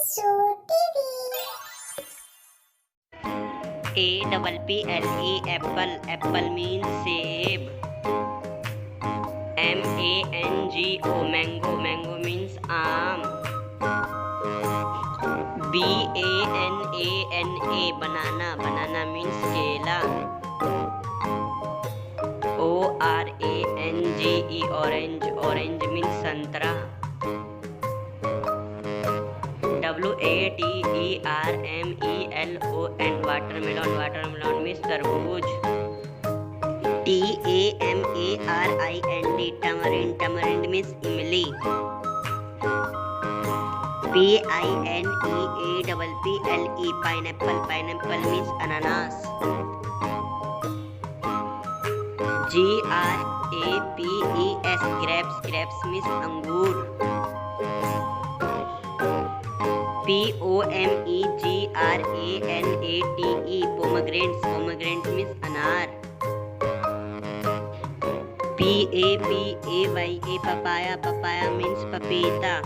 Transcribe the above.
Show TV. APPLE apple. Apple means save. MANGO mango. Mango means aam. BANANA banana. Banana means kela. ORANGE orange. Orange means santra. WATERMELON watermelon. Watermelon means tarbooj. TAMARIND tamarind. Tamarind means imli. PINEAPPLE pineapple. Pineapple means ananas. GRAPES grapes. Grapes means angoor. POMEGRANATE pomegranates. Pomegranate means anar. PAPAYA papaya. Papaya means papita.